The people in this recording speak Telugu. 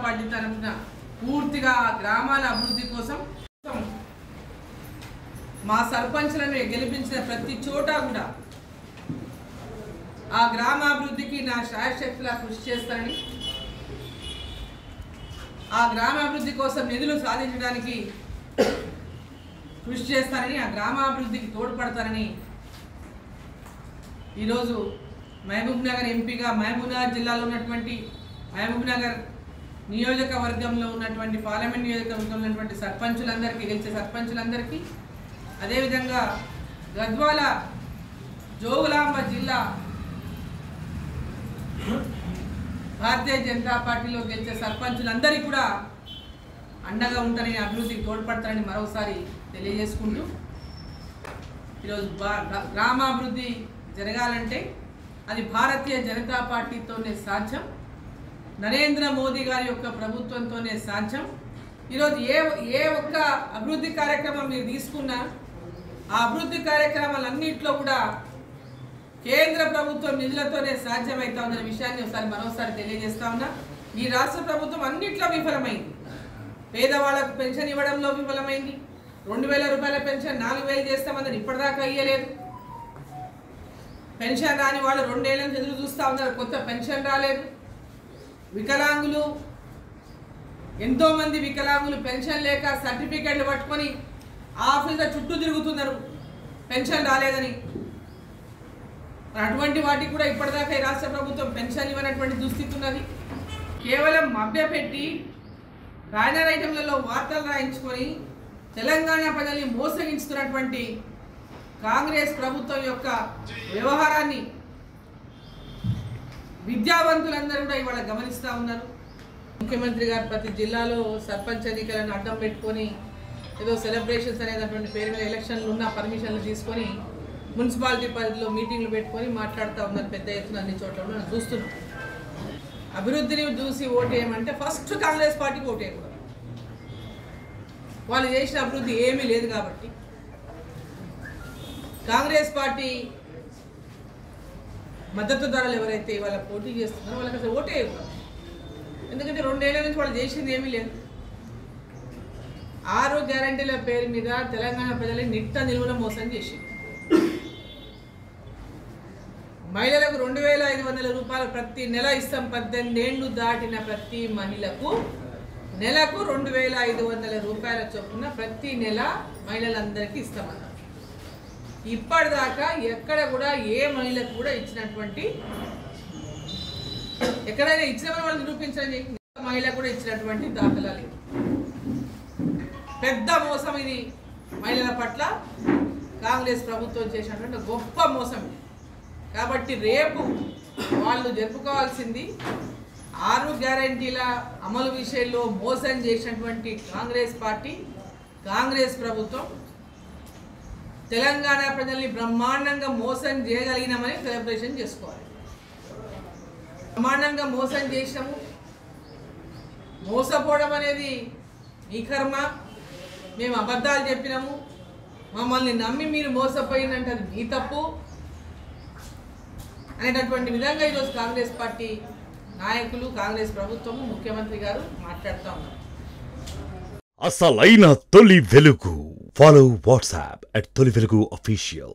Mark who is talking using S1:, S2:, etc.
S1: పార్టీ తరఫున పూర్తిగా గ్రామాల అభివృద్ధి కోసం మా సర్పంచ్లను గెలిపించిన ప్రతి చోట కూడా ఆ గ్రామాభివృద్ధికి నా శాయశక్తులా కృషి చేస్తానని, ఆ గ్రామాభివృద్ధి కోసం నిధులు సాధించడానికి కృషి చేస్తానని, ఆ గ్రామాభివృద్ధికి తోడ్పడతానని ఈరోజు మహబూబ్నగర్ ఎంపీగా మహబూబ్నగర్ జిల్లాలో ఉన్నటువంటి మహబూబ్నగర్ నియోజకవర్గంలో ఉన్నటువంటి పార్లమెంట్ నియోజకవర్గంలో ఉన్నటువంటి సర్పంచులందరికీ, గెలిచే సర్పంచులందరికీ, అదేవిధంగా గద్వాల జోగులాంబ జిల్లా భారతీయ జనతా పార్టీలో గెలిచే సర్పంచులందరికీ కూడా అండగా ఉంటారని, అభివృద్ధికి తోడ్పడతారని మరోసారి తెలియజేసుకుంటూ, ఈరోజు గ్రామాభివృద్ధి జరగాలంటే అది భారతీయ జనతా పార్టీతోనే సాధ్యం, నరేంద్ర మోదీ గారి యొక్క ప్రభుత్వంతోనే సాధ్యం. ఈరోజు ఏ ఒక్క అభివృద్ధి కార్యక్రమం మీరు తీసుకున్నా ఆ అభివృద్ధి కార్యక్రమాలన్నింటిలో కూడా కేంద్ర ప్రభుత్వం నిధులతోనే సాధ్యమవుతా ఉందనే విషయాన్ని మరోసారి తెలియజేస్తా ఉన్నా. ఈ రాష్ట్ర ప్రభుత్వం అన్నింటిలో విఫలమైంది. పేదవాళ్లకు పెన్షన్ ఇవ్వడంలో విఫలమైంది. 2000 రూపాయల పెన్షన్ 4000 చేస్తామని ఇప్పటిదాకా ఇయ్యలేదు. పెన్షన్ రాని వాళ్ళు 2 ఏళ్ల నుంచి ఎదురు చూస్తూ ఉన్నారు, కొత్త పెన్షన్ రాలేదు. వికలాంగులు, ఎంతోమంది వికలాంగులు పెన్షన్ లేక సర్టిఫికెట్లు పట్టుకొని ఆఫీసర్ చుట్టూ తిరుగుతున్నారు పెన్షన్ రాలేదని. అటువంటి వాటికి కూడా ఇప్పటిదాకా ఈ రాష్ట్ర ప్రభుత్వం పెన్షన్ ఇవ్వనటువంటి దుస్థితి ఉన్నది. కేవలం మభ్యపెట్టి బ్యానర్ ఐటమ్లలో వార్తలు రాయించుకొని తెలంగాణ ప్రజల్ని మోసగించుతున్నటువంటి కాంగ్రెస్ ప్రభుత్వం యొక్క వ్యవహారాన్ని విద్యావంతులందరూ కూడా ఇవాళ గమనిస్తూ ఉన్నారు. ముఖ్యమంత్రి గారు ప్రతి జిల్లాలో సర్పంచ్ ఎన్నికలను అడ్డం పెట్టుకొని ఏదో సెలబ్రేషన్స్ అనేటటువంటి పేరు మీద ఎలక్షన్లు ఉన్న పర్మిషన్లు తీసుకొని మున్సిపాలిటీ పరిధిలో మీటింగ్లు పెట్టుకొని మాట్లాడుతూ ఉన్నారు పెద్ద ఎత్తున అన్ని చోట్ల మనం చూస్తున్నాం. అభివృద్ధిని చూసి ఓటేయమంటే ఫస్ట్ కాంగ్రెస్ పార్టీకి ఓటేయకూడదు. వాళ్ళు చేసిన అభివృద్ధి ఏమీ లేదు కాబట్టి కాంగ్రెస్ పార్టీ మద్దతుదారులు ఎవరైతే వాళ్ళ పోటీ చేస్తున్నారో వాళ్ళకి అసలు ఓటేయకూడదు. ఎందుకంటే 2 ఏళ్ల నుంచి వాళ్ళు చేసింది ఏమీ లేదు. 6 గ్యారంటీల పేరు మీద తెలంగాణ ప్రజలని నిట్ట నిలువున మోసం చేసింది. మహిళలకు 2500 రూపాయలు ప్రతి నెల ఇస్తాం. 18 ఏళ్లు దాటిన ప్రతి మహిళకు నెలకు 2500 రూపాయల చొప్పున ప్రతి నెల మహిళలందరికీ ఇస్తామన్నారు. ఇప్పటిదాకా ఎక్కడ కూడా ఏ మహిళకు కూడా ఇచ్చినటువంటి, ఎక్కడైనా ఇచ్చినప్పుడు వాళ్ళు నిరూపించండి, మహిళ కూడా ఇచ్చినటువంటి దాఖలా లేదు. పెద్ద మోసం ఇది. మహిళల పట్ల కాంగ్రెస్ ప్రభుత్వం చేసినటువంటి గొప్ప మోసం. కాబట్టి రేపు వాళ్ళు జరుపుకోవాల్సింది 6 గ్యారంటీల అమలు విషయంలో మోసం చేసినటువంటి కాంగ్రెస్ పార్టీ, కాంగ్రెస్ ప్రభుత్వం తెలంగాణ ప్రజల్ని బ్రహ్మాండంగా మోసం చేయగలిగినామని సెలబ్రేషన్ చేసుకోవాలి. బ్రహ్మాండంగా మోసం చేసినాము. మోసపోవడం అనేది మీ కర్మ. మేము అబద్ధాలు చెప్పినాము, మమ్మల్ని నమ్మి మీరు మోసపోయిందంటే అది మీ తప్పు అనేటటువంటి విధంగా ఈరోజు కాంగ్రెస్ పార్టీ నాయకులు, కాంగ్రెస్ ప్రభుత్వము, ముఖ్యమంత్రి గారు మాట్లాడుతూ ఉన్నారు.
S2: అసలైన తొలి వెలుగు. ఫాలో వాట్సాప్ @తొలి వెలుగు official.